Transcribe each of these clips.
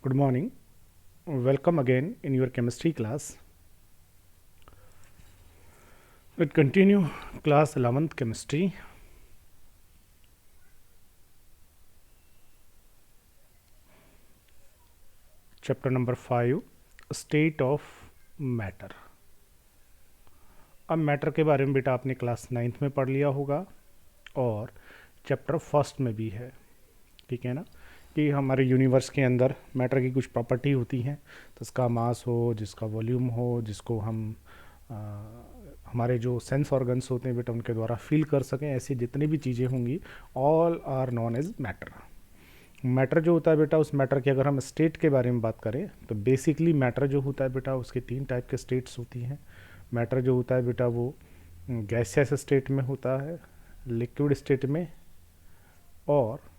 Good morning. Welcome again in your chemistry class. Let's continue class 11th chemistry. Chapter number 5 State of Matter. अब matter के बारे में बेटा आपने class 9th में पढ़ लिया होगा और चैप्टर फर्स्ट में भी है, ठीक है ना, कि हमारे यूनिवर्स के अंदर मैटर की कुछ प्रॉपर्टी होती हैं, तो इसका मास हो, जिसका वॉल्यूम हो, जिसको हम हमारे जो सेंस ऑर्गन्स होते हैं बेटा उनके द्वारा फील कर सकें, ऐसी जितनी भी चीज़ें होंगी all are known as matter. Matter जो होता है बेटा, उस मैटर की अगर हम स्टेट के बारे में बात करें तो बेसिकली मैटर जो होता है बेटा उसके 3 टाइप के स्टेट्स होती हैं। मैटर जो होता है बेटा वो गैसियस स्टेट में होता है, लिक्विड स्टेट में और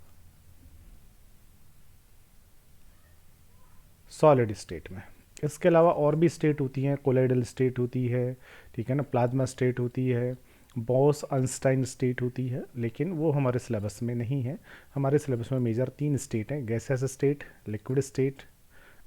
सॉलिड स्टेट में। इसके अलावा और भी स्टेट होती हैं, कोलाइडल स्टेट होती है, ठीक है ना, प्लाज्मा स्टेट होती है, बॉस आइंस्टाइन स्टेट होती है, लेकिन वो हमारे सिलेबस में नहीं है। हमारे सिलेबस में मेजर 3 स्टेट हैं, gaseous state, liquid state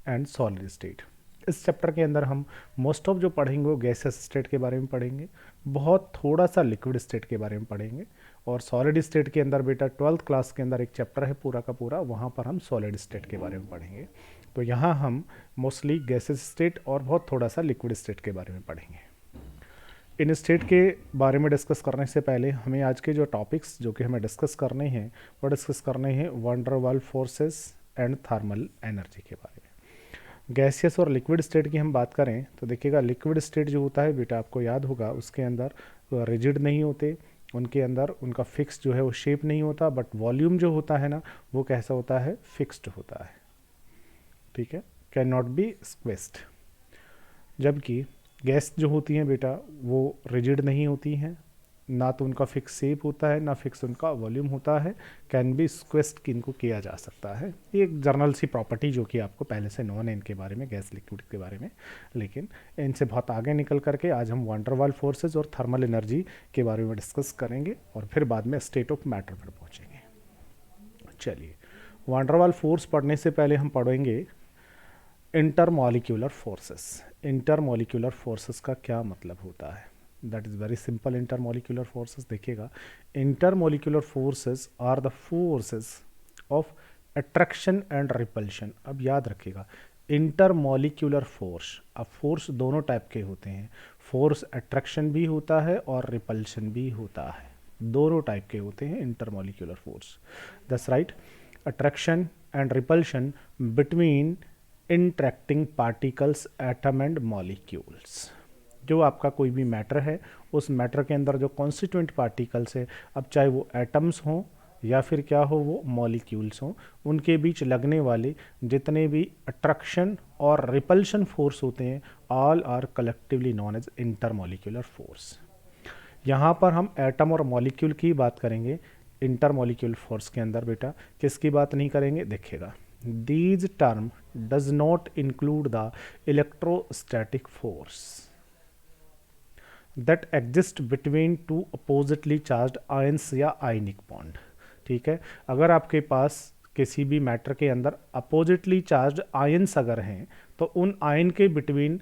and solid state. इस चैप्टर के अंदर हम मोस्ट ऑफ जो पढ़ेंगे वो गैसियस स्टेट के बारे में पढ़ेंगे, बहुत थोड़ा सा लिक्विड स्टेट के बारे में पढ़ेंगे, और सॉलिड स्टेट के अंदर बेटा 12th क्लास के अंदर एक चैप्टर है पूरा का पूरा, वहाँ पर हम सॉलिड स्टेट के बारे में पढ़ेंगे। तो यहाँ हम मोस्टली गैसेस स्टेट और बहुत थोड़ा सा लिक्विड स्टेट के बारे में पढ़ेंगे। इन स्टेट के बारे में डिस्कस करने से पहले हमें आज के जो टॉपिक्स जो कि हमें डिस्कस करने हैं वो डिस्कस करने हैं van der Waals forces and thermal energy के बारे में। गैसियस और लिक्विड स्टेट की हम बात करें तो देखिएगा, लिक्विड स्टेट जो होता है बेटा आपको याद होगा उसके अंदर रिजिड नहीं होते, उनके अंदर उनका फिक्स जो है वो शेप नहीं होता, बट वॉल्यूम जो होता है ना वो कैसा होता है, फिक्स्ड होता है, ठीक है, कैन नॉट बी स्क्वेस्ड। जबकि गैस जो होती हैं बेटा वो रिजिड नहीं होती हैं, ना तो उनका फिक्स शेप होता है ना फिक्स उनका वॉल्यूम होता है, कैन बी स्क्वेस्ड इनको किया जा सकता है। ये एक जर्नल सी प्रॉपर्टी जो कि आपको पहले से नॉन है इनके बारे में, गैस लिक्विड के बारे में, लेकिन इनसे बहुत आगे निकल करके आज हम वैन डर वाल्स फोर्सेस और थर्मल एनर्जी के बारे में डिस्कस करेंगे और फिर बाद में स्टेट ऑफ मैटर पर पहुँचेंगे। चलिए, वैन डर वाल्स फोर्स पढ़ने से पहले हम पढ़ेंगे इंटरमॉलिक्यूलर फोर्सेस। इंटरमॉलिक्यूलर फोर्सेस का क्या मतलब होता है? That is very simple. Intermolecular forces देखिएगा, intermolecular forces are the forces of attraction and repulsion. अब याद रखिएगा, इंटरमॉलिक्यूलर फोर्स, अब फोर्स दोनों टाइप के होते हैं, फोर्स अट्रैक्शन भी होता है और रिपल्शन भी होता है, दोनों टाइप के होते हैं intermolecular force. That's right, attraction and repulsion between interacting particles, atom and molecules. जो आपका कोई भी मैटर है उस मैटर के अंदर जो कॉन्स्टिट्यूएंट पार्टिकल्स है, अब चाहे वो एटम्स हों या फिर क्या हो वो मॉलिक्यूल्स हों, उनके बीच लगने वाले जितने भी अट्रैक्शन और रिपल्शन फोर्स होते हैं all are collectively known as intermolecular force. यहाँ पर हम एटम और मॉलिक्यूल की बात करेंगे, इंटरमॉलिक्यूलर फोर्स के अंदर बेटा किसकी बात नहीं करेंगे। देखिएगा, these term does not include the electrostatic force that exist between two oppositely charged ions या ionic bond। ठीक है, अगर आपके पास किसी भी मैटर के अंदर अपोजिटली चार्ज्ड आयंस अगर हैं तो उन आयन के बिटवीन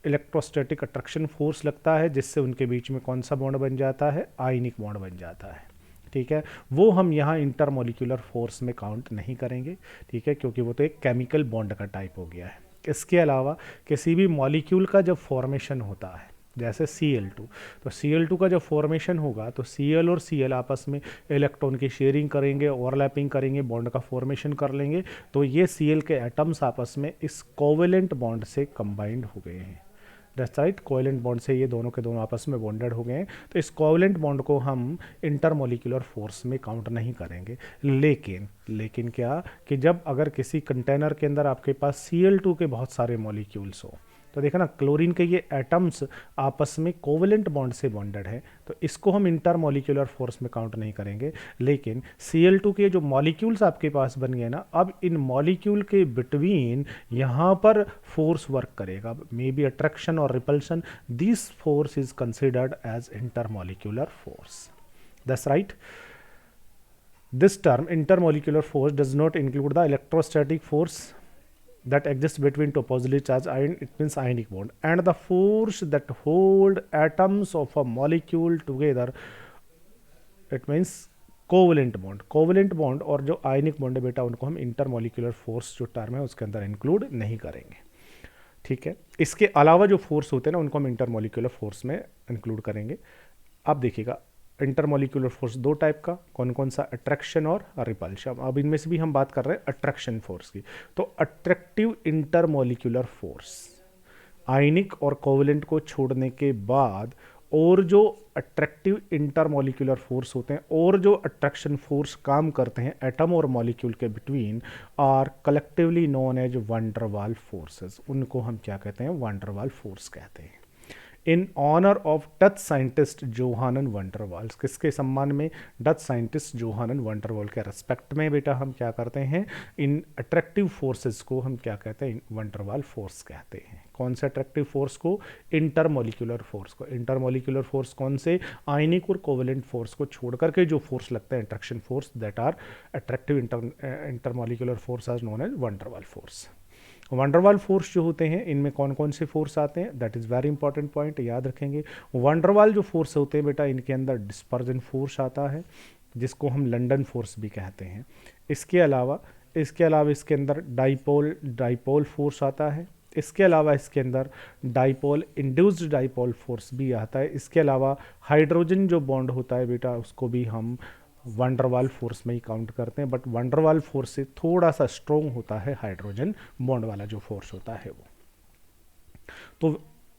इलेक्ट्रोस्टैटिक अट्रैक्शन फोर्स लगता है, जिससे उनके बीच में कौन सा बॉन्ड बन जाता है, आयनिक बॉन्ड बन जाता है। ठीक है, वो हम यहाँ इंटरमॉलिक्यूलर फोर्स में काउंट नहीं करेंगे, ठीक है, क्योंकि वो तो एक केमिकल बॉन्ड का टाइप हो गया है। इसके अलावा किसी भी मॉलिक्यूल का जब फॉर्मेशन होता है, जैसे Cl2, तो Cl2 का जब फॉर्मेशन होगा तो Cl और Cl आपस में इलेक्ट्रॉन की शेयरिंग करेंगे, ओवरलैपिंग करेंगे, बॉन्ड का फॉर्मेशन कर लेंगे, तो ये Cl के एटम्स आपस में इस कोवेलेंट बॉन्ड से कंबाइंड हो गए हैं। दैट्स राइट, कोवेलेंट बॉन्ड से ये दोनों के दोनों आपस में बॉन्डेड हो गए हैं, तो इस कोवेलेंट बॉन्ड को हम इंटरमॉलिक्यूलर फोर्स में काउंट नहीं करेंगे। लेकिन क्या कि जब अगर किसी कंटेनर के अंदर आपके पास Cl2 के बहुत सारे मॉलिक्यूल्स हो, तो देखा ना क्लोरीन के ये एटम्स आपस में कोवेलेंट बॉन्ड से बॉन्डेड है, तो इसको हम इंटरमॉलिक्यूलर फोर्स में काउंट नहीं करेंगे। लेकिन Cl2 के जो मॉलिक्यूल्स आपके पास बन गए ना, अब इन मॉलिक्यूल के बिटवीन यहाँ पर फोर्स वर्क करेगा, मे बी अट्रैक्शन और repulsion, this force is considered as intermolecular force. That's right, this term intermolecular force does not include the electrostatic force that exists between two positively charged ion, it means ionic bond, and the force that hold atoms of a molecule together, it means covalent bond. Covalent bond और जो ionic bond है बेटा, उनको हम intermolecular force जो term है उसके अंदर इंक्लूड नहीं करेंगे, ठीक है। इसके अलावा जो फोर्स होते हैं ना, उनको हम इंटरमोलिकुलर फोर्स में इंक्लूड करेंगे। अब देखिएगा, इंटरमोलिकुलर फोर्स दो टाइप का, कौन कौन सा, अट्रैक्शन और रिपल्शन। अब इनमें से भी हम बात कर रहे हैं अट्रैक्शन फोर्स की। तो अट्रैक्टिव इंटरमोलिकुलर फोर्स, आयनिक और कोवलेंट को छोड़ने के बाद और जो अट्रैक्टिव इंटरमोलिकुलर फोर्स होते हैं और जो अट्रैक्शन फोर्स काम करते हैं एटम और मॉलिक्यूल के between, are collectively known as van der Waal forces. उनको हम क्या कहते हैं, वैन डर वाल फोर्स कहते हैं। In honour of Dutch scientist Johannes van der Waals, किसके सम्मान में, Dutch scientist Johannes van der वाल के रेस्पेक्ट में बेटा हम क्या करते हैं, इन अट्रैक्टिव फोर्सेस को हम क्या कहते हैं, वैन डर वाल फोर्स कहते हैं। कौन से अट्रैक्टिव फोर्स को, इंटरमोलिकुलर फोर्स को। इंटरमोलिकुलर फोर्स कौन से, आयनिक और कोवेलेंट फोर्स को छोड़ करके जो फोर्स लगता है attraction force, that are attractive intermolecular force are known as van der Waal force. Van der Waal force जो होते हैं, इनमें कौन कौन से फोर्स आते हैं, that is very important point, याद रखेंगे। वैन डर वाल जो फोर्स होते हैं बेटा, इनके अंदर डिस्पर्जन फोर्स आता है, जिसको हम लंदन फोर्स भी कहते हैं। इसके अलावा इसके अंदर डाइपोल फोर्स आता है। इसके अलावा इसके अंदर डाइपोल इंड्यूस्ड डाइपोल फोर्स भी आता है। इसके अलावा हाइड्रोजन जो बॉन्ड होता है बेटा, उसको भी हम वैन डर वाल फोर्स में ही काउंट करते हैं, but when der Waal force से थोड़ा सा स्ट्रोंग होता है हाइड्रोजन बॉन्ड वाला जो फोर्स होता है वो। तो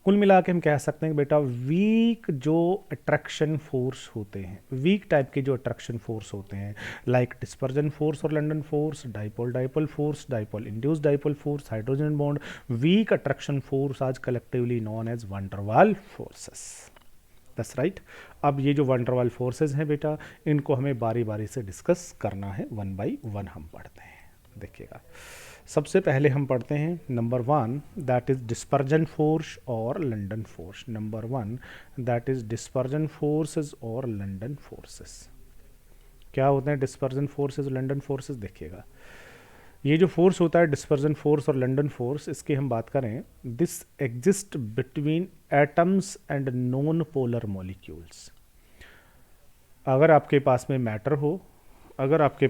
कुल मिला के हम कह सकते हैं बेटा, वीक जो अट्रैक्शन फोर्स होते हैं, वीक टाइप के जो अट्रैक्शन फोर्स होते हैं, लाइक डिस्पर्जन फोर्स और London force, dipole force, dipole induced dipole force, hydrogen bond, weak attraction force आज collectively known as van der Waal forces. That's right. अब ये जो वैन डर वाल फोर्सेज हैं बेटा, इनको हमें बारी बारी से डिस्कस करना है, वन बाई वन हम पढ़ते हैं। देखिएगा, सबसे पहले हम पढ़ते हैं number 1, that is dispersion force और London force. Number 1 that is dispersion forces और लंदन फोर्सेस। क्या होते हैं डिस्पर्जन फोर्सेस और लंदन फोर्सेस, देखिएगा। ये जो फोर्स होता है डिस्पर्जन फोर्स और लंदन फोर्स, इसकी हम बात करें, this exist between atoms and non polar molecules. अगर आपके पास में मैटर हो, अगर आपके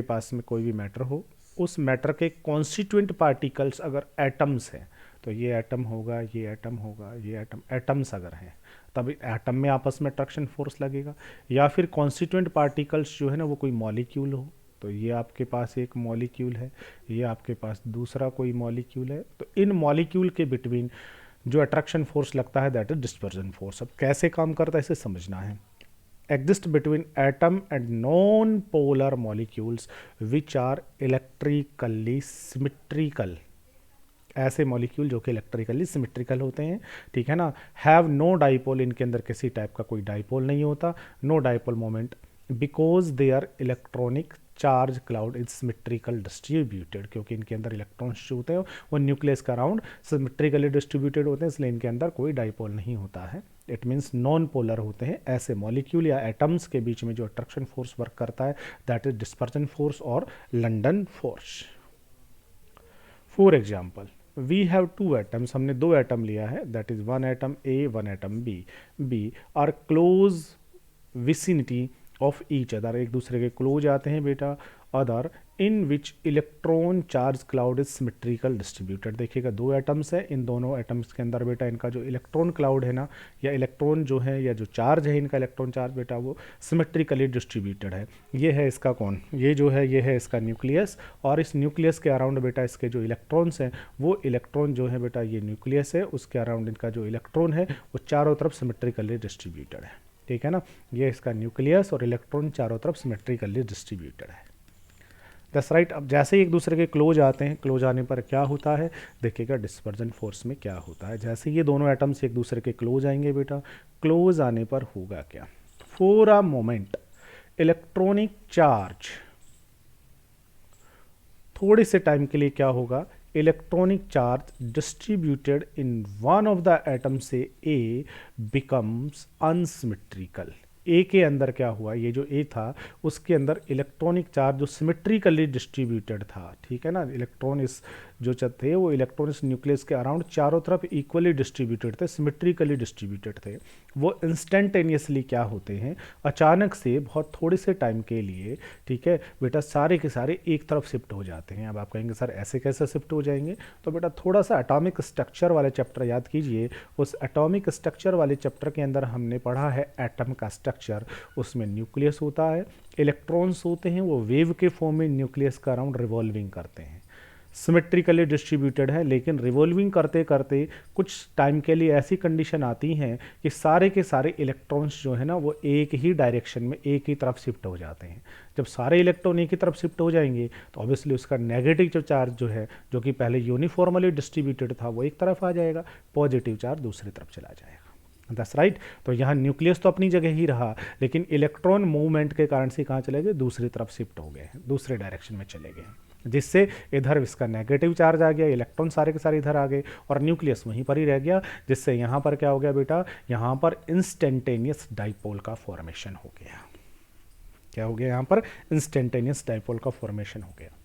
पास में कोई भी मैटर हो, उस मैटर के कॉन्स्टिट्यूएंट पार्टिकल्स अगर एटम्स हैं, तो ये एटम होगा, ये एटम होगा, ये एटम्स अगर हैं, तब एटम में आपस में अट्रैक्शन फोर्स लगेगा। या फिर कॉन्स्टिट्यूएंट पार्टिकल्स जो है ना, वो कोई मॉलिक्यूल हो, तो ये आपके पास एक मॉलिक्यूल है, ये आपके पास दूसरा कोई मॉलिक्यूल है, तो इन मॉलिक्यूल के बिटवीन जो अट्रैक्शन फोर्स लगता है, दैट इज डिस्पर्जन फोर्स। अब कैसे काम करता है इसे समझना है। exist between atom and non-polar molecules which are electrically symmetrical। ऐसे मॉलिक्यूल जो कि इलेक्ट्रिकली सिमेट्रिकल होते हैं, ठीक है ना। हैव नो डाइपोल, इनके अंदर किसी टाइप का कोई डाइपोल नहीं होता, no dipole moment, because they are electronic charge cloud is symmetrical distributed, क्योंकि इनके अंदर इलेक्ट्रॉन्स जो होते हैं वो न्यूक्लियस का अराउंड सिमेट्रिकली डिस्ट्रीब्यूटेड होते हैं, इसलिए इनके अंदर कोई डाइपोल नहीं होता है। इट मीन्स नॉन पोलर होते हैं। ऐसे मॉलिक्यूल या एटम्स के बीच में जो अट्रैक्शन फोर्स वर्क करता है, दैट इज डिस्पर्जन फोर्स और London force. For example, we have 2 atoms, हमने 2 एटम लिया है, that is 1 atom A, 1 atom B are close vicinity of each other, एक दूसरे के क्लोज आते हैं बेटा, other in which electron charge cloud is symmetrical distributed. देखिएगा 2 एटम्स है, इन दोनों एटम्स के अंदर बेटा इनका जो इलेक्ट्रॉन क्लाउड है ना, या इलेक्ट्रॉन जो है, या जो चार्ज है इनका, इलेक्ट्रॉन चार्ज बेटा वो सिमेट्रिकली डिस्ट्रीब्यूटेड है। ये है इसका कौन, ये जो है ये है इसका न्यूक्लियस, और इस न्यूक्लियस के अराउंड बेटा इसके जो इलेक्ट्रॉन्स हैं, वो इलेक्ट्रॉन जो है बेटा ये न्यूक्लियस है, उसके अराउंड इनका जो इलेक्ट्रॉन है वो चारों तरफ सिमेट्रिकली डिस्ट्रीब्यूटेड है, ठीक है ना। ये इसका न्यूक्लियस और इलेक्ट्रॉन चारों तरफ सिमेट्रिकली डिस्ट्रीब्यूटेड है। That's right. अब जैसे ही एक दूसरे के क्लोज आते हैं, क्लोज आने पर क्या होता है, देखिएगा डिस्पर्जन फोर्स में क्या होता है। जैसे ये दोनों एटम्स एक दूसरे के क्लोज आएंगे बेटा, क्लोज आने पर होगा क्या, for a moment electronic charge, थोड़े से टाइम के लिए क्या होगा, electronic charge distributed in one of the atom से ए बिकम्स अनसिमेट्रिकल। ए के अंदर क्या हुआ, ये जो ए था उसके अंदर इलेक्ट्रॉनिक चार्ज जो सिमेट्रिकली डिस्ट्रीब्यूटेड था, ठीक है ना, इलेक्ट्रॉन इस जो थे वो इलेक्ट्रॉन इस न्यूक्लियस के अराउंड चारों तरफ इक्वली डिस्ट्रीब्यूटेड थे, सिमेट्रिकली डिस्ट्रीब्यूटेड थे। वो इंस्टेंटेनियसली क्या होते हैं, अचानक से बहुत थोड़े से टाइम के लिए, ठीक है बेटा, सारे के सारे एक तरफ शिफ्ट हो जाते हैं। अब आप कहेंगे सर ऐसे कैसे शिफ्ट हो जाएंगे, तो बेटा थोड़ा सा एटॉमिक स्ट्रक्चर वाले चैप्टर याद कीजिए। उस एटॉमिक स्ट्रक्चर वाले चैप्टर के अंदर हमने पढ़ा है एटम का स्ट्रक्चर। उसमें न्यूक्लियस होता है, इलेक्ट्रॉन्स होते हैं, वो वेव के फॉर्म में न्यूक्लियस का अराउंड रिवॉल्विंग करते हैं, सिमेट्रिकली डिस्ट्रीब्यूटेड है, लेकिन रिवॉल्विंग करते करते कुछ टाइम के लिए ऐसी कंडीशन आती हैं कि सारे के सारे इलेक्ट्रॉन्स जो है ना वो एक ही डायरेक्शन में एक ही तरफ शिफ्ट हो जाते हैं। जब सारे इलेक्ट्रॉन एक ही तरफ शिफ्ट हो जाएंगे तो ऑब्वियसली उसका नेगेटिव जो चार्ज जो है, जो कि पहले यूनिफॉर्मली डिस्ट्रीब्यूटेड था, वो एक तरफ आ जाएगा, पॉजिटिव चार्ज दूसरी तरफ चला जाएगा। That's right. तो यहाँ न्यूक्लियस तो अपनी जगह ही रहा, लेकिन इलेक्ट्रॉन मूवमेंट के कारण से कहाँ चले गए, दूसरी तरफ शिफ्ट हो गए हैं, दूसरे डायरेक्शन में चले गए हैं, जिससे इधर इसका नेगेटिव चार्ज आ गया, इलेक्ट्रॉन सारे के सारे इधर आ गए और न्यूक्लियस वहीं पर ही रह गया, जिससे यहाँ पर क्या हो गया बेटा, यहाँ पर इंस्टेंटेनियस डाइपोल का फॉर्मेशन हो गया। क्या हो गया यहाँ पर, इंस्टेंटेनियस डाइपोल का फॉर्मेशन हो गया।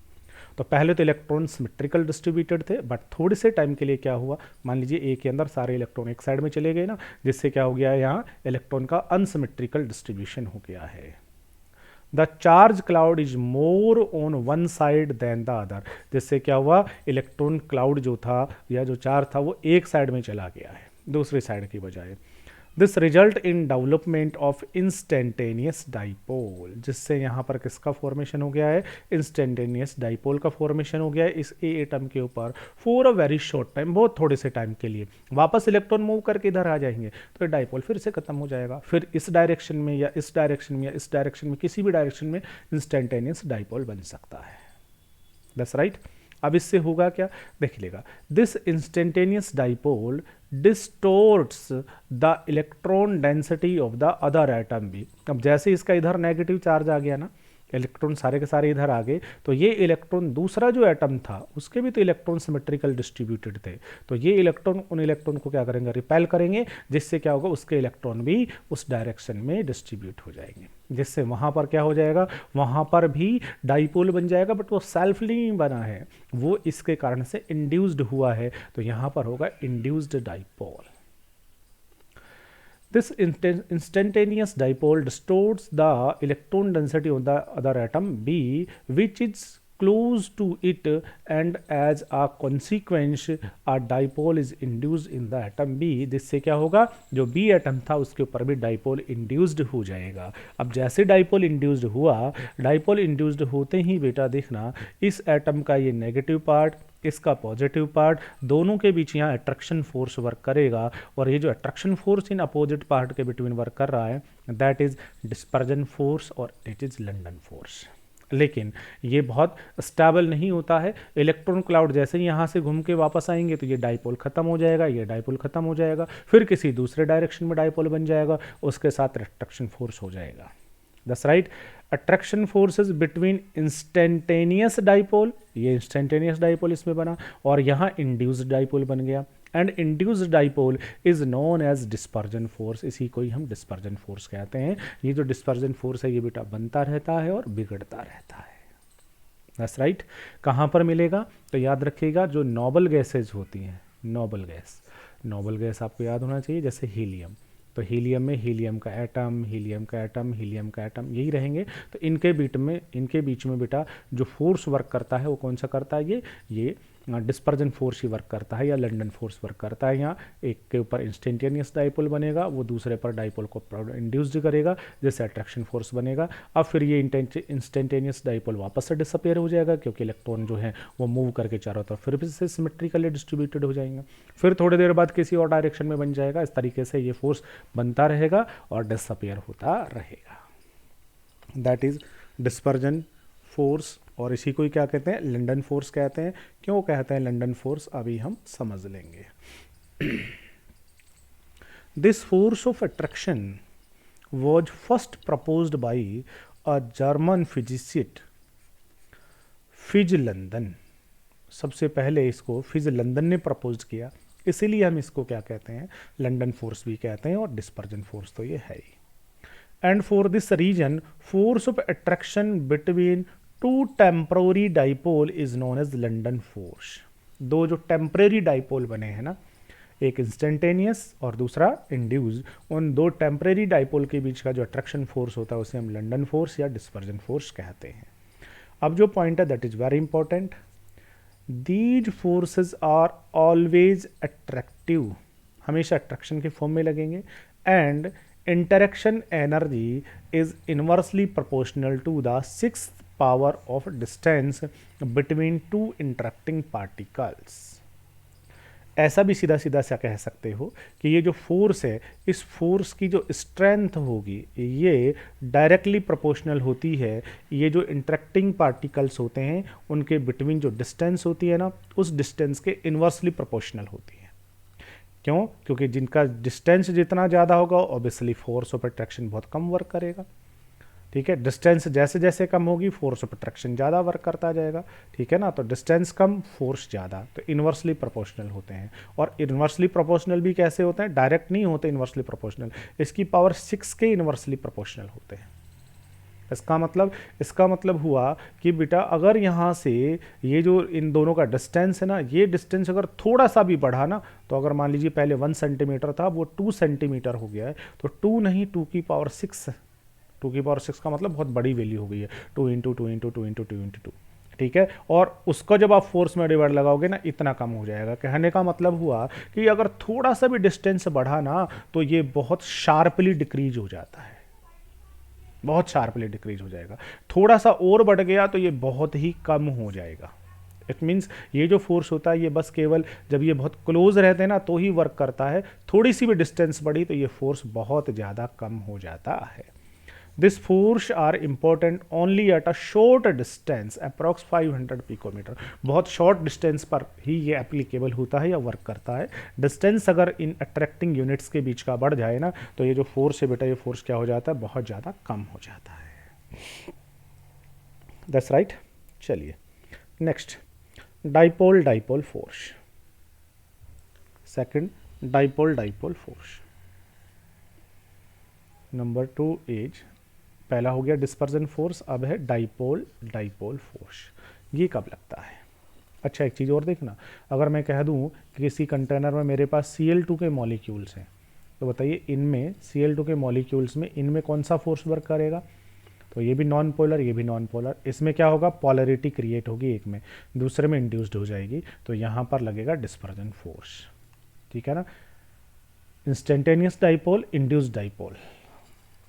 तो पहले तो इलेक्ट्रॉन सिमेट्रिकल डिस्ट्रीब्यूटेड थे, बट थोड़े से टाइम के लिए क्या हुआ, मान लीजिए ए के अंदर सारे इलेक्ट्रॉन एक साइड में चले गए ना, जिससे क्या हो गया, यहाँ इलेक्ट्रॉन का अनसिमेट्रिकल डिस्ट्रीब्यूशन हो गया है। The charge cloud is more on one side then the other, जिससे क्या हुआ, इलेक्ट्रॉन क्लाउड जो था या जो चार्ज था वो एक साइड में चला गया है दूसरी साइड की बजाय। This result in development of instantaneous dipole, जिससे यहाँ पर किसका फॉर्मेशन हो गया है, इंस्टेंटेनियस डाइपोल का फॉर्मेशन हो गया है इस ए एटम के ऊपर for a very short time, बहुत थोड़े से टाइम के लिए। वापस इलेक्ट्रॉन मूव करके इधर आ जाएंगे तो डाइपोल फिर से खत्म हो जाएगा, फिर इस डायरेक्शन में या इस डायरेक्शन में या इस डायरेक्शन में, किसी भी डायरेक्शन में इंस्टेंटेनियस डाइपोल बन सकता है। That's right. अब इससे होगा क्या, देख लेगा, this instantaneous dipole distorts the electron density of the other atom भी। अब जैसे इसका इधर नेगेटिव चार्ज आ गया ना, इलेक्ट्रॉन सारे के सारे इधर आ गए, तो ये इलेक्ट्रॉन दूसरा जो एटम था उसके भी तो इलेक्ट्रॉन सिमेट्रिकल डिस्ट्रीब्यूटेड थे, तो ये इलेक्ट्रॉन उन इलेक्ट्रॉन को क्या करेंगे, रिपेल करेंगे, जिससे क्या होगा, उसके इलेक्ट्रॉन भी उस डायरेक्शन में डिस्ट्रीब्यूट हो जाएंगे, जिससे वहाँ पर क्या हो जाएगा, वहाँ पर भी डाइपोल बन जाएगा, बट वो सेल्फली नहीं बना है, वो इसके कारण से इंड्यूस्ड हुआ है, तो यहाँ पर होगा induced dipole. This instantaneous dipole distorts the electron density of the other atom B, which is close to it, and as a consequence a dipole is induced in the atom B। जिससे क्या होगा, जो B atom था उसके ऊपर भी dipole induced हो जाएगा। अब जैसे डाइपोल इंड्यूस्ड हुआ, डाइपोल इंड्यूस्ड होते ही बेटा देखना, इस एटम का ये नेगेटिव पार्ट, इसका पॉजिटिव पार्ट, दोनों के बीच यहाँ अट्रैक्शन फोर्स वर्क करेगा, और ये जो attraction force in opposite part के बिटवीन वर्क कर रहा है, दैट इज डिस्पर्जन फोर्स और इट इज लंडन फोर्स। लेकिन ये बहुत स्टेबल नहीं होता है, इलेक्ट्रॉन क्लाउड जैसे ही यहाँ से घूम के वापस आएंगे तो ये डाइपोल खत्म हो जाएगा, ये डाइपोल खत्म हो जाएगा, फिर किसी दूसरे डायरेक्शन में डाइपोल बन जाएगा, उसके साथ अट्रैक्शन फोर्स हो जाएगा। That's right. Attraction forces between instantaneous dipole, ये इंस्टेंटेनियस डाइपोल इसमें बना, और यहाँ इंड्यूस्ड डाइपोल बन गया, and induced dipole is known as dispersion force. इसी को ही हम डिस्पर्जन फोर्स कहते हैं। ये जो डिस्पर्जन फोर्स है ये बेटा बनता रहता है और बिगड़ता रहता है। That's right. कहाँ पर मिलेगा, तो याद रखिएगा, जो नोबल गैसेज होती हैं, नोबल गैस आपको याद होना चाहिए, जैसे हीलियम, तो हीलियम में हीलियम का एटम, हीलियम का एटम, हीलियम का एटम, यही रहेंगे। तो इनके बीच में बेटा जो फोर्स वर्क करता है वो कौन सा करता है, ये डिस्पर्जन फोर्स ही वर्क करता है या लंडन फोर्स वर्क करता है। यहाँ एक के ऊपर इंस्टेंटेनियस डाइपोल बनेगा, वो दूसरे पर डाइपोल को इंड्यूस्ड करेगा, जैसे अट्रैक्शन फोर्स बनेगा। अब फिर ये इंस्टेंटेनियस डाइपोल वापस से डिसअपेयर हो जाएगा, क्योंकि इलेक्ट्रॉन जो है वो मूव करके चारों तरफ फिर से सिमेट्रिकली डिस्ट्रीब्यूटेड हो जाएंगे, फिर थोड़ी देर बाद किसी और डायरेक्शन में बन जाएगा। इस तरीके से ये फोर्स बनता रहेगा और डिसअपेयर होता रहेगा। दैट इज डिस्पर्जन फोर्स, और इसी को ही क्या कहते हैं, लंडन फोर्स कहते हैं। क्यों कहते हैं लंडन फोर्स, अभी हम समझ लेंगे। This force of attraction was first proposed by a German physicist फिज लंदन। सबसे पहले इसको फिज लंदन ने प्रपोज किया, इसीलिए हम इसको क्या कहते हैं, लंडन फोर्स भी कहते हैं, और डिस्पर्जन फोर्स तो ये है ही। and for this region force of attraction between two temporary dipole is known as London force. दो जो टेम्परेरी डाइपोल बने हैं ना, एक इंस्टेंटेनियस और दूसरा इंड्यूस, उन दो टेम्परेरी डाइपोल के बीच का जो अट्रैक्शन फोर्स होता है उसे हम लंदन फोर्स या डिस्पर्जन फोर्स कहते हैं. अब जो पॉइंट है that is very important, these forces are always attractive, हमेशा अट्रैक्शन के फॉर्म में लगेंगे, and interaction energy is inversely proportional to the sixth power of distance between two interacting particles. ऐसा भी सीधा सीधा सा कह सकते हो कि ये जो फोर्स है, इस फोर्स की जो स्ट्रेंथ होगी ये डायरेक्टली प्रोपोर्शनल होती है ये जो इंटरेक्टिंग पार्टिकल्स होते हैं उनके बिटवीन जो डिस्टेंस होती है ना, उस डिस्टेंस के इन्वर्सली प्रोपोर्शनल होती है. क्यों? क्योंकि जिनका डिस्टेंस जितना ज़्यादा होगा ऑब्वियसली फोर्स ऑफ अट्रैक्शन बहुत कम वर्क करेगा. ठीक है, डिस्टेंस जैसे जैसे कम होगी फोर्स ऑफ अट्रैक्शन ज़्यादा वर्क करता जाएगा. ठीक है ना, तो डिस्टेंस कम फोर्स ज़्यादा, तो इन्वर्सली प्रोपोर्शनल होते हैं. और इन्वर्सली प्रोपोर्शनल भी कैसे होते हैं? डायरेक्ट नहीं होते इन्वर्सली प्रोपोर्शनल, इसकी पावर 6 के इन्वर्सली प्रोपोर्शनल होते हैं. इसका मतलब हुआ कि बेटा अगर यहाँ से ये जो इन दोनों का डिस्टेंस है ना, ये डिस्टेंस अगर थोड़ा सा भी बढ़ा ना, तो अगर मान लीजिए पहले 1 सेंटीमीटर था वो 2 सेंटीमीटर हो गया है, तो 2 नहीं 2 की पावर 6, 2 की पावर 6 का मतलब बहुत बड़ी वैल्यू हो गई है, 2 इंटू 2 इंटू 2 इंटू 2 इंटू 2. ठीक है, और उसका जब आप फोर्स में डिवाइड लगाओगे ना इतना कम हो जाएगा. कहने का मतलब हुआ कि अगर थोड़ा सा भी डिस्टेंस बढ़ा ना तो ये बहुत शार्पली डिक्रीज हो जाता है, बहुत शार्पली डिक्रीज हो जाएगा. थोड़ा सा और बढ़ गया तो ये बहुत ही कम हो जाएगा. इट मीन्स ये जो फोर्स होता है ये बस केवल जब ये बहुत क्लोज रहते हैं ना तो ही वर्क करता है. थोड़ी सी भी डिस्टेंस बढ़ी तो ये फोर्स बहुत ज़्यादा कम हो जाता है. This force are important only at a short distance approx 500 picometre. बहुत शॉर्ट डिस्टेंस पर ही ये एप्लीकेबल होता है या वर्क करता है. डिस्टेंस अगर इन अट्रैक्टिंग यूनिट्स के बीच का बढ़ जाए ना तो ये जो फोर्स है बेटा, ये फोर्स क्या हो जाता है? बहुत ज़्यादा कम हो जाता है. That's right. चलिए next, dipole dipole force. Second, dipole dipole force. Number 2 is, पहला हो गया डिस्पर्जन फोर्स, अब है डाइपोल डाइपोल फोर्स. ये कब लगता है? अच्छा एक चीज़ और देखना, अगर मैं कह दूं कि किसी कंटेनर में मेरे पास Cl2 के मॉलिक्यूल्स हैं, तो बताइए इनमें Cl2 के मॉलिक्यूल्स में इनमें कौन सा फोर्स वर्क करेगा? तो ये भी नॉन पोलर, ये भी नॉन पोलर. इसमें क्या होगा? पोलरिटी क्रिएट होगी, एक में, दूसरे में इंड्यूस्ड हो जाएगी, तो यहाँ पर लगेगा डिस्पर्जन फोर्स. ठीक है ना, instantaneous dipole, induced dipole.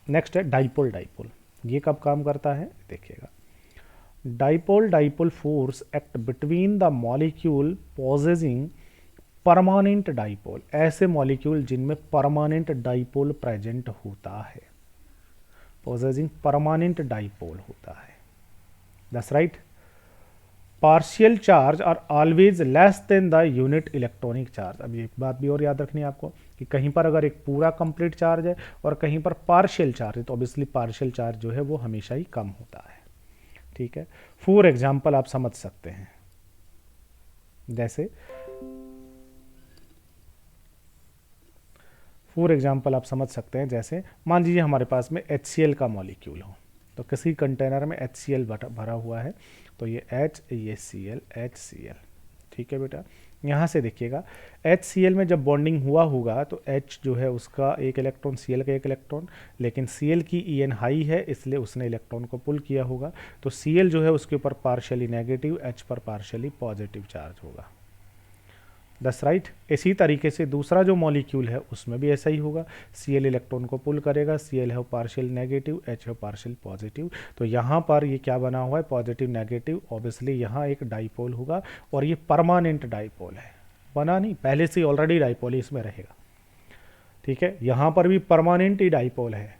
Next है डाइपोल डाइपोल. ये कब काम करता है देखिएगा. Dipole dipole force act between the molecule possessing permanent dipole. ऐसे मॉलिक्यूल जिनमें परमानेंट डाइपोल प्रेजेंट होता है, पॉजेसिंग परमानेंट डाइपोल होता है. That's right. Partial charge are always less than the unit electronic charge. अब एक बात भी और याद रखनी है आपको कि कहीं पर अगर एक पूरा कंप्लीट चार्ज है और कहीं पर पार्शियल चार्ज है तो ऑब्वियसली पार्शियल चार्ज जो है वो हमेशा ही कम होता है. ठीक है, फॉर एग्जांपल आप समझ सकते हैं, जैसे फॉर एग्जांपल आप समझ सकते हैं जैसे मान लीजिए हमारे पास में HCl का मॉलिक्यूल हो, तो किसी कंटेनर में HCl भरा हुआ है, तो ये H, ये Cl, HCl. ठीक है बेटा, यहाँ से देखिएगा HCl में जब बॉन्डिंग हुआ होगा तो H जो है उसका एक इलेक्ट्रॉन, Cl का एक इलेक्ट्रॉन, लेकिन Cl की En हाई है इसलिए उसने इलेक्ट्रॉन को पुल किया होगा, तो Cl जो है उसके ऊपर पार्शियली नेगेटिव, H पर पार्शियली पॉजिटिव चार्ज होगा. That's right. इसी तरीके से दूसरा जो मॉलिक्यूल है उसमें भी ऐसा ही होगा, Cl इलेक्ट्रॉन को पुल करेगा, Cl है पार्शियल नेगेटिव, H है पार्शियल पॉजिटिव. तो यहाँ पर ये क्या बना हुआ है? Positive negative. ऑब्वियसली यहाँ एक डाइपोल होगा और ये परमानेंट डाइपोल है, बना नहीं, पहले से ऑलरेडी डाइपोल ही इसमें रहेगा. ठीक है, यहाँ पर भी परमानेंट ही डाइपोल है.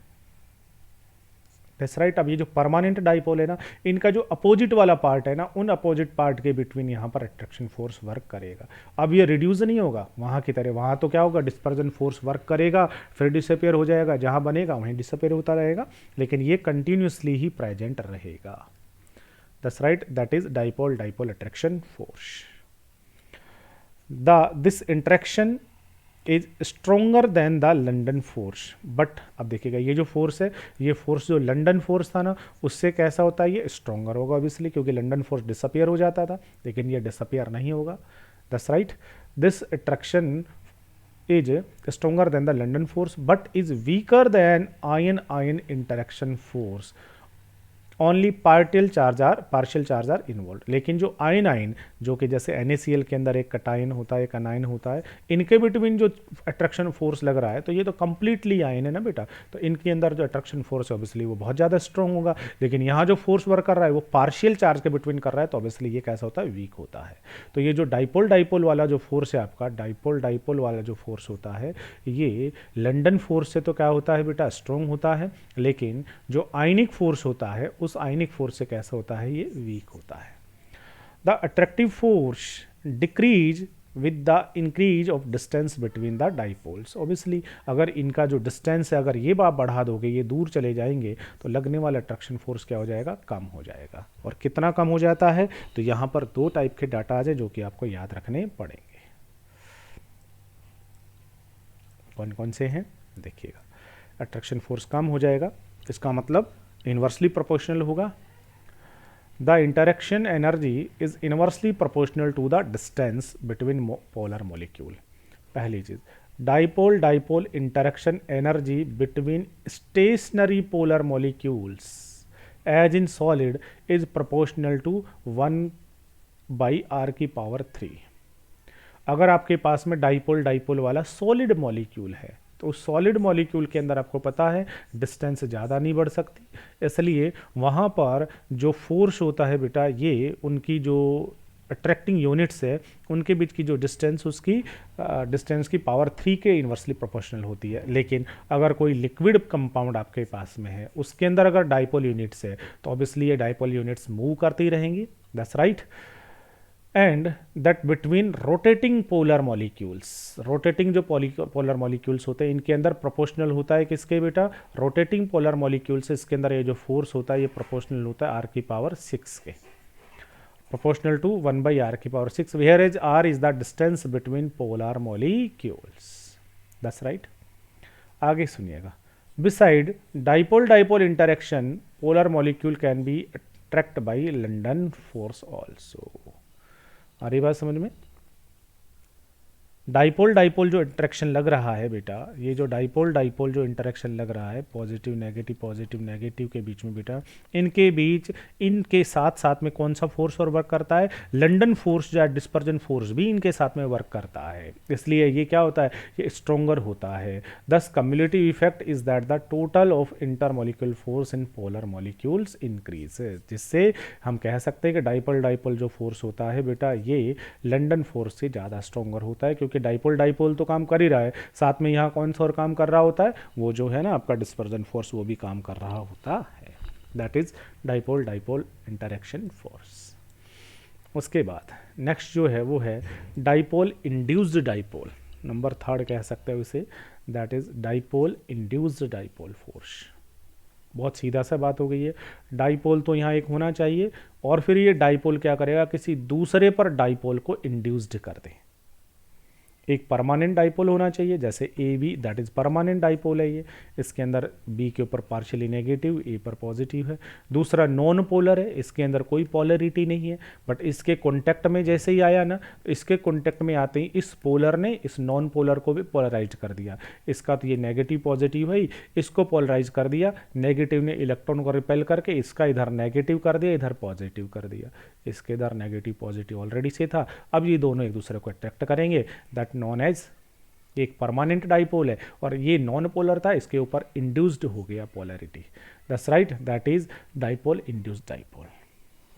That's right. अब ये जो परमानेंट डाइपोल है ना, इनका जो अपोजिट वाला पार्ट है ना, उन अपोजिट पार्ट के बिटवीन यहाँ पर अट्रैक्शन फोर्स वर्क करेगा. अब ये रिड्यूस नहीं होगा वहाँ की तरह, वहाँ तो क्या होगा? डिस्पर्जन फोर्स वर्क करेगा, फिर डिसअपेयर हो जाएगा, जहाँ बनेगा वहीं डिसअपेयर होता रहेगा, लेकिन ये कंटिन्यूसली ही प्रेजेंट रहेगा. That's right. That is dipole dipole attraction force. This interaction is stronger then the London force. But अब देखिएगा ये जो फोर्स है, ये फोर्स जो लंदन फोर्स था ना, उससे कैसा होता है, ये स्ट्रोंगर होगा ऑब्वियसली, क्योंकि लंदन फोर्स डिसअपियर हो जाता था, लेकिन ये डिसअपियर नहीं होगा। That's right, this attraction is stronger than the London force but is weaker than ion-ion interaction force. Only partial charge are involve. लेकिन जो आयन जो कि जैसे NaCl के अंदर एक कटायन होता है, एक अनायन होता है, इनके बिटवीन जो अट्रैक्शन फोर्स लग रहा है, तो ये तो कंप्लीटली आयन है ना बेटा, तो इनके अंदर जो अट्रैक्शन फोर्स है ऑब्वियसली वो बहुत ज़्यादा स्ट्रॉन्ग होगा। लेकिन यहाँ जो फोर्स वर्क कर रहा है वो पार्शियल चार्ज के बिटवीन कर रहा है, तो ऑब्वियसली ये कैसा होता है, वीक होता है। तो ये जो डाइपोल वाला जो फोर्स है आपका, डाइपोल वाला जो फोर्स होता है, ये लंदन फोर्स से तो क्या होता है बेटा, स्ट्रॉन्ग होता है, लेकिन जो आयनिक फोर्स होता है उस आयनिक फोर्स से कैसा होता है, ये वीक होता है। The attractive force decrease with the increase of distance between the dipoles. Obviously अगर इनका जो डिस्टेंस है, अगर ये आप बढ़ा दोगे, ये दूर चले जाएंगे, तो लगने वाला अट्रैक्शन फोर्स क्या हो जाएगा, कम हो जाएगा। और कितना कम हो जाता है, तो यहाँ पर दो टाइप के डाटा आ जाए जो कि आपको याद रखने पड़ेंगे। कौन कौन से हैं देखिएगा। अट्रैक्शन फोर्स कम हो जाएगा, इसका मतलब इनवर्सली प्रोपोर्शनल होगा। The interaction energy is inversely proportional to the distance between polar molecule. पहली चीज, dipole interaction energy between stationary polar molecules as in solid is proportional to 1/r⁻³ अगर आपके पास में डाइपोल वाला सॉलिड मॉलिक्यूल है, तो solid molecule के अंदर आपको पता है डिस्टेंस ज़्यादा नहीं बढ़ सकती, इसलिए वहाँ पर जो फोर्स होता है बेटा, ये उनकी जो अट्रैक्टिंग यूनिट्स है उनके बीच की जो डिस्टेंस, उसकी डिस्टेंस की पावर 3 के इन्वर्सली प्रोपोर्शनल होती है। लेकिन अगर कोई लिक्विड कंपाउंड आपके पास में है, उसके अंदर अगर डाइपोल यूनिट्स है, तो ऑब्वियसली ये डाइपोल यूनिट्स मूव करती रहेंगी। That's right. And that between rotating polar molecules, rotating जो पोलर मॉलिक्यूल्स होते हैं, इनके अंदर प्रोपोर्शनल होता है किसके बेटा, रोटेटिंग पोलर मॉलिक्यूल्स, इसके अंदर ये जो फोर्स होता है ये प्रोपोर्शनल होता है r⁻⁶ के, proportional to 1/r⁻⁶, where as r is the distance between polar molecules. That's right. आगे सुनिएगा, beside dipole interaction polar molecule can be attract by London force also. आ रही बात समझ में। डाइपोल जो इंटरेक्शन लग रहा है बेटा, ये जो डाइपोल जो इंटरेक्शन लग रहा है, पॉजिटिव नेगेटिव के बीच में बेटा, इनके साथ में कौन सा फोर्स और वर्क करता है, लंदन फोर्स या डिस्पर्जन फोर्स भी इनके साथ में वर्क करता है, इसलिए ये क्या होता है, ये स्ट्रोंगर होता है। This cumulative effect is that the total of intermolecule force in polar molecules increases, जिससे हम कह सकते हैं कि डाइपोल जो फोर्स होता है बेटा, ये लंदन फोर्स से ज़्यादा स्ट्रोंगर होता है, क्योंकि डाइपोल तो काम कर ही रहा है, साथ में यहाँ कौन सा और काम कर रहा होता है, वो जो है ना आपका डिस्पर्जन फोर्स, वो भी काम कर रहा होता है। That is dipole interaction force. उसके बाद नेक्स्ट जो है वो है डाइपोल इंड्यूस्ड डाइपोल, नंबर 3 कह सकते हैं उसे, that is dipole induced dipole force. बहुत सीधा सा बात हो गई है, डाइपोल तो यहाँ एक होना चाहिए, और फिर ये डाइपोल क्या करेगा, किसी दूसरे पर डाइपोल को इंड्यूस्ड कर दे। एक परमानेंट डाइपोल होना चाहिए, जैसे A B, that is permanent dipole है ये, इसके अंदर बी के ऊपर पार्शियली नेगेटिव, ए पर पॉजिटिव है। दूसरा नॉन पोलर है, इसके अंदर कोई पोलरिटी नहीं है, बट इसके कॉन्टैक्ट में जैसे ही आया ना, इसके कॉन्टैक्ट में आते ही इस पोलर ने इस नॉन पोलर को भी पोलराइज कर दिया। इसका तो ये नेगेटिव पॉजिटिव है, इसको पोलराइज कर दिया, नेगेटिव ने इलेक्ट्रॉन को रिपेल करके इसका इधर नेगेटिव कर दिया, इधर पॉजिटिव कर दिया, इसके इधर नेगेटिव पॉजिटिव ऑलरेडी से था, अब ये दोनों एक दूसरे को अट्रैक्ट करेंगे, दैट नॉन एज एक परमानेंट डाइपोल है, और ये नॉन पोलर था, इसके ऊपर इंड्यूस्ड हो गया polarity. That's right, that is dipole induced dipole.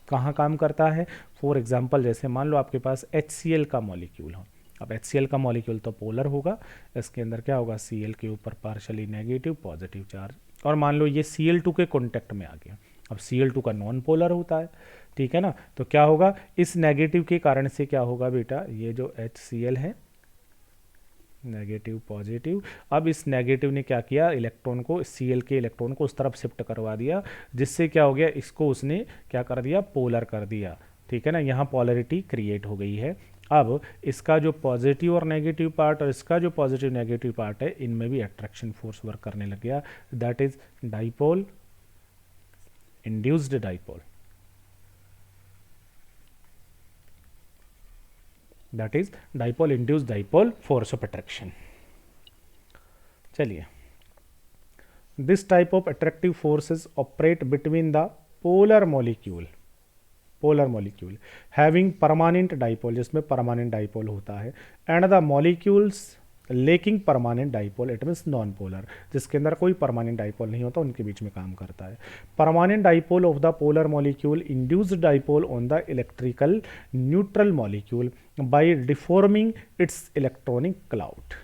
कहाँ काम करता है, फॉर एग्जांपल जैसे मान लो आपके पास HCl का मॉलिक्यूल हो, अब HCl का मॉलिक्यूल तो पोलर होगा, इसके अंदर क्या होगा, Cl के ऊपर पार्शियली नेगेटिव पॉजिटिव चार्ज, और मान लो ये Cl2 के कॉन्टैक्ट में आ गया, अब Cl2 का नॉन पोलर होता है, ठीक है ना, तो क्या होगा, इस नेगेटिव के कारण से क्या होगा बेटा, ये जो HCl है नेगेटिव पॉजिटिव, अब इस नेगेटिव ने क्या किया, इलेक्ट्रॉन को, Cl के इलेक्ट्रॉन को उस तरफ शिफ्ट करवा दिया, जिससे क्या हो गया, इसको उसने क्या कर दिया, पोलर कर दिया, ठीक है ना, यहाँ पोलरिटी क्रिएट हो गई है। अब इसका जो पॉजिटिव और नेगेटिव पार्ट और इसका जो पॉजिटिव नेगेटिव पार्ट है, इनमें भी अट्रैक्शन फोर्स वर्क करने लग गया। That is dipole induced dipole, that is dipole induced dipole force of attraction. चलिए, this type of attractive forces operate between the polar molecule having permanent dipole, जिसमें permanent dipole होता है, and the molecules lacking permanent dipole, it means non polar, जिसके अंदर कोई permanent dipole नहीं होता, उनके बीच में काम करता है। Permanent dipole of the polar molecule induced dipole on the electrical neutral molecule by deforming it's electronic cloud.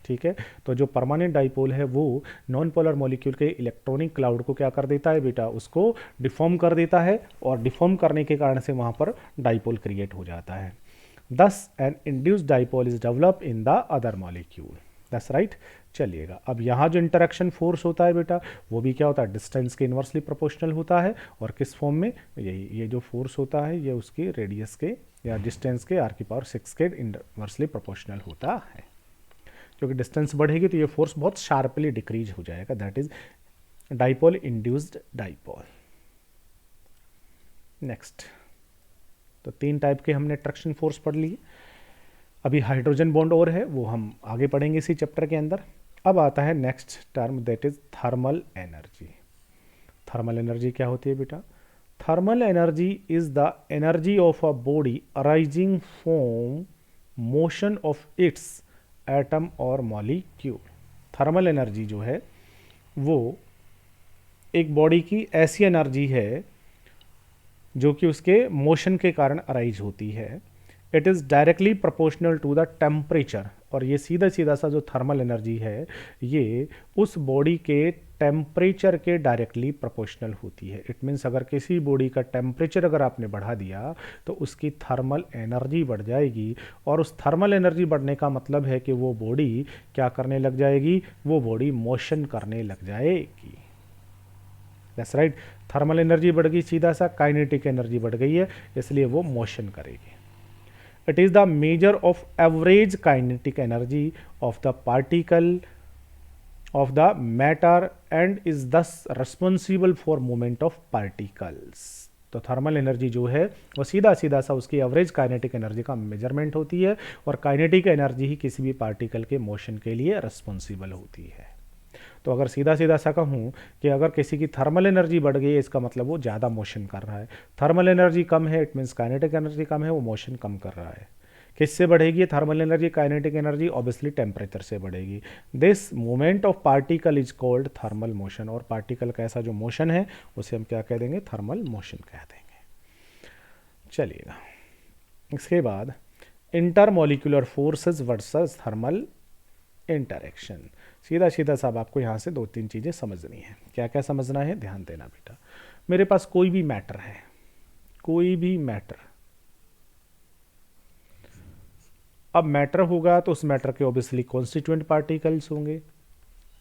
ठीक है, तो जो परमानेंट डाइपोल है वो नॉन पोलर मॉलिक्यूल के इलेक्ट्रॉनिक क्लाउड को क्या कर देता है बेटा, उसको डिफॉर्म कर देता है, और डिफॉर्म करने के कारण से वहाँ पर डाइपोल क्रिएट हो जाता है। Thus an induced dipole is develop in the other molecule, that's right. चलिएगा, अब यहाँ जो इंटरेक्शन फोर्स होता है बेटा, वो भी क्या होता है, डिस्टेंस के इन्वर्सली प्रोपोर्शनल होता है, और किस फॉर्म में, यही ये जो फोर्स होता है ये उसकी रेडियस के या डिस्टेंस के r⁶ के इन्वर्सली प्रोपोर्शनल होता है। क्योंकि डिस्टेंस बढ़ेगी तो ये फोर्स बहुत शार्पली डिक्रीज हो जाएगा, that is dipole induced dipole. Next, तो 3 टाइप के हमने अट्रैक्शन फोर्स पढ़ लिए। अभी हाइड्रोजन बॉन्ड और है, वो हम आगे पढ़ेंगे इसी चैप्टर के अंदर। अब आता है next term, that is thermal energy. Thermal energy क्या होती है बेटा? Thermal energy is the energy of a body arising from motion of its atom और मॉलिक्यूल। थर्मल एनर्जी जो है वो एक बॉडी की ऐसी एनर्जी है जो कि उसके मोशन के कारण अराइज होती है। It is directly proportional to the temperature, और ये सीधा सीधा सा जो थर्मल एनर्जी है ये उस बॉडी के टेम्परेचर के डायरेक्टली प्रोपोर्शनल होती है। इट मीन्स अगर किसी बॉडी का टेम्परेचर अगर आपने बढ़ा दिया तो उसकी थर्मल एनर्जी बढ़ जाएगी, और उस थर्मल एनर्जी बढ़ने का मतलब है कि वो बॉडी क्या करने लग जाएगी, वो बॉडी मोशन करने लग जाएगी। दैट्स राइट, थर्मल एनर्जी बढ़ गई, सीधा सा काइनेटिक एनर्जी बढ़ गई है, इसलिए वो मोशन करेगी। It is the measure of average kinetic energy of the particle of the matter and is thus responsible for movement of particles। तो थर्मल एनर्जी जो है वो सीधा सीधा सा उसकी एवरेज काइनेटिक एनर्जी का मेजरमेंट होती है, और काइनेटिक एनर्जी ही किसी भी पार्टिकल के मोशन के लिए रिस्पॉन्सिबल होती है। तो अगर सीधा सीधा सा कहूँ कि अगर किसी की थर्मल एनर्जी बढ़ गई है, इसका मतलब वो ज़्यादा मोशन कर रहा है। थर्मल एनर्जी कम है, इट मीन्स काइनेटिक एनर्जी कम है, वो मोशन कम कर रहा है। किससे बढ़ेगी thermal energy? Kinetic energy obviously temperature से बढ़ेगी। This movement of particle is called thermal motion, और पार्टिकल का ऐसा जो मोशन है उसे हम क्या कह देंगे? थर्मल मोशन कह देंगे। चलिएगा, इसके बाद intermolecular forces versus thermal interaction. सीधा सीधा साहब आपको यहाँ से 2-3 चीज़ें समझनी है। क्या क्या समझना है, ध्यान देना बेटा। मेरे पास कोई भी मैटर है, कोई भी मैटर, अब मैटर होगा तो उस मैटर के ऑब्वियसली कॉन्स्टिट्यूएंट पार्टिकल्स होंगे।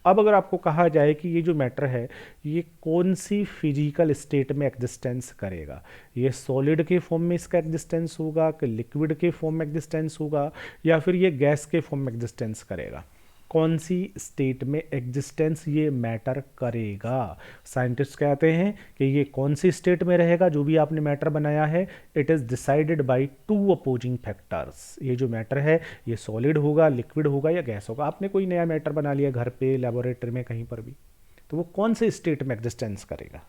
अब अगर आपको कहा जाए कि ये जो मैटर है ये कौन सी फिजिकल स्टेट में एग्जिस्टेंस करेगा, ये सॉलिड के फॉर्म में इसका एग्जिस्टेंस होगा कि लिक्विड के फॉर्म में एग्जिस्टेंस होगा, या फिर ये गैस के फॉर्म में एग्जिस्टेंस करेगा, कौन सी स्टेट में एग्जिस्टेंस ये मैटर करेगा। साइंटिस्ट कहते हैं कि ये कौन सी स्टेट में रहेगा जो भी आपने मैटर बनाया है, it is decided by 2 opposing factors. ये जो मैटर है ये सॉलिड होगा, लिक्विड होगा या गैस होगा। आपने कोई नया मैटर बना लिया घर पे, लेबोरेटरी में, कहीं पर भी, तो वो कौन से स्टेट में एग्जिस्टेंस करेगा?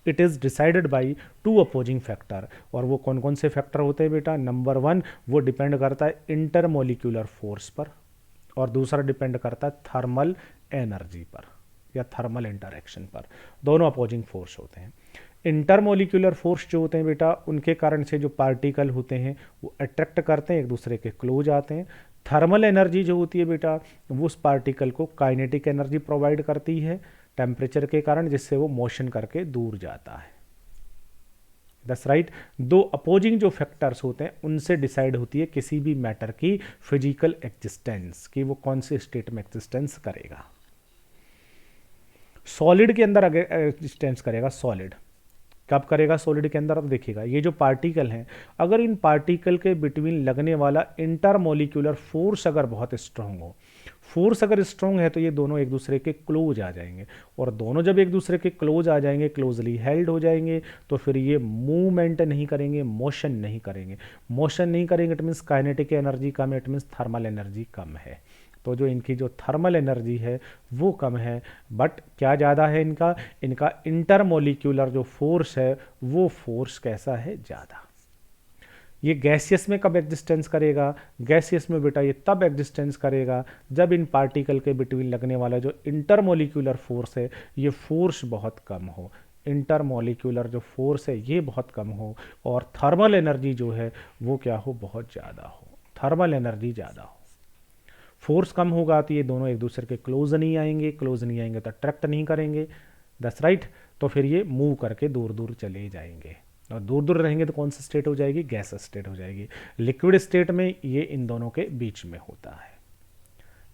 It is decided by 2 opposing factor. और वो कौन कौन से फैक्टर होते हैं बेटा? नंबर 1 वो डिपेंड करता है इंटरमोलिक्यूलर फोर्स पर, और दूसरा डिपेंड करता है थर्मल एनर्जी पर या थर्मल इंटरेक्शन पर। दोनों अपोजिंग फोर्स होते हैं। इंटरमोलिक्यूलर फोर्स जो होते हैं बेटा, उनके कारण से जो पार्टिकल होते हैं वो अट्रैक्ट करते हैं, एक दूसरे के क्लोज आते हैं। थर्मल एनर्जी जो होती है बेटा, वो उस पार्टिकल को काइनेटिक एनर्जी प्रोवाइड करती है टेम्परेचर के कारण, जिससे वो मोशन करके दूर जाता है। दैट्स राइट, 2 अपोजिंग जो फैक्टर्स होते हैं उनसे डिसाइड होती है किसी भी मैटर की फिजिकल एग्जिस्टेंस, कि वो कौन से स्टेट में एग्जिस्टेंस करेगा। सॉलिड के अंदर एग्जिस्टेंस करेगा सॉलिड, कब करेगा सॉलिड के अंदर? अब देखिएगा ये जो पार्टिकल हैं, अगर इन पार्टिकल के बिटवीन लगने वाला इंटरमोलिक्यूलर फोर्स अगर बहुत स्ट्रांग हो, फोर्स अगर स्ट्रांग है तो ये दोनों एक दूसरे के क्लोज आ जाएंगे, और दोनों जब एक दूसरे के क्लोज आ जाएंगे, क्लोजली हेल्ड हो जाएंगे, तो फिर ये मूवमेंट नहीं करेंगे, मोशन नहीं करेंगे। मोशन नहीं करेंगे इट मीन्स काइनेटिक एनर्जी कम है, इट मीन्स थर्मल एनर्जी कम है। तो जो इनकी जो थर्मल एनर्जी है वो कम है, बट क्या ज़्यादा है इनका, इनका इंटरमोलिक्यूलर जो फोर्स है वो फोर्स कैसा है, ज़्यादा। ये गैसियस में कब एग्जिस्टेंस करेगा? गैसियस में बेटा ये तब एग्जिस्टेंस करेगा जब इन पार्टिकल के बिटवीन लगने वाला जो इंटरमोलिक्यूलर फोर्स है ये फोर्स बहुत कम हो, इंटरमोलिक्यूलर जो फोर्स है ये बहुत कम हो, और थर्मल एनर्जी जो है वो क्या हो, बहुत ज़्यादा हो, थर्मल एनर्जी ज़्यादा हो। फोर्स कम होगा तो ये दोनों एक दूसरे के क्लोज नहीं आएंगे, क्लोज नहीं आएंगे तो अट्रैक्ट नहीं करेंगे, दैट्स राइट। तो फिर ये मूव करके दूर दूर चले जाएंगे, और दूर दूर रहेंगे तो कौन सा स्टेट हो जाएगी, गैस स्टेट हो जाएगी। लिक्विड स्टेट में ये इन दोनों के बीच में होता है,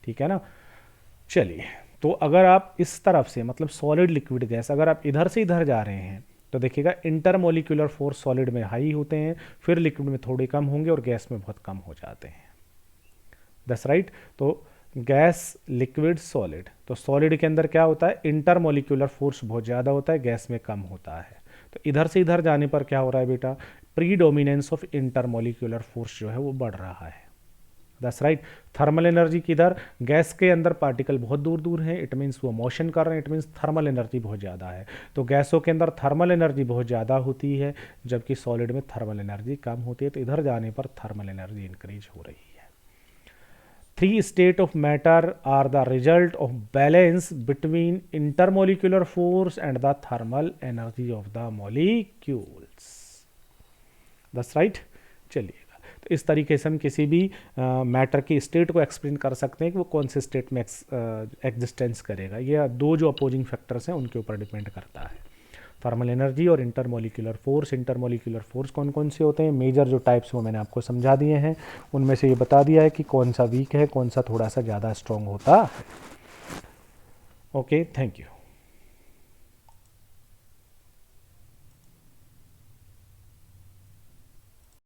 ठीक है ना। चलिए, तो अगर आप इस तरफ से मतलब सॉलिड लिक्विड गैस, अगर आप इधर से इधर जा रहे हैं तो देखिएगा इंटरमोलिक्यूलर फोर्स सॉलिड में हाई होते हैं, फिर लिक्विड में थोड़े कम होंगे और गैस में बहुत कम हो जाते हैं, दैट्स राइट। तो गैस, लिक्विड, सॉलिड, तो सॉलिड के अंदर क्या होता है, इंटरमोलिक्यूलर फोर्स बहुत ज़्यादा होता है, गैस में कम होता है। तो इधर से इधर जाने पर क्या हो रहा है बेटा, प्रीडोमिनेंस ऑफ इंटरमोलिक्यूलर फोर्स जो है वो बढ़ रहा है, दैट्स राइट। थर्मल एनर्जी किधर, गैस के अंदर पार्टिकल बहुत दूर दूर हैं, इट मीन्स वो मोशन कर रहे हैं, इट मीन्स थर्मल एनर्जी बहुत ज़्यादा है। तो गैसों के अंदर थर्मल एनर्जी बहुत ज़्यादा होती है, जबकि सॉलिड में थर्मल एनर्जी कम होती है। तो इधर जाने पर थर्मल एनर्जी इंक्रीज हो रही है। Three state of matter are the result of balance between intermolecular force and the thermal energy of the molecules. That's right. चलिएगा, तो इस तरीके से हम किसी भी मैटर की स्टेट को एक्सप्लेन कर सकते हैं कि वो कौन से स्टेट में एग्जिस्टेंस करेगा। ये दो जो अपोजिंग फैक्टर्स हैं उनके ऊपर डिपेंड करता है, थर्मल एनर्जी और इंटरमोलिक्यूलर फोर्स। इंटरमोलिक्यूलर फोर्स कौन कौन से होते हैं, मेजर जो टाइप्स वो मैंने आपको समझा दिए हैं, उनमें से ये बता दिया है कि कौन सा वीक है, कौन सा थोड़ा सा ज़्यादा स्ट्रॉन्ग होता है। Okay, thank you.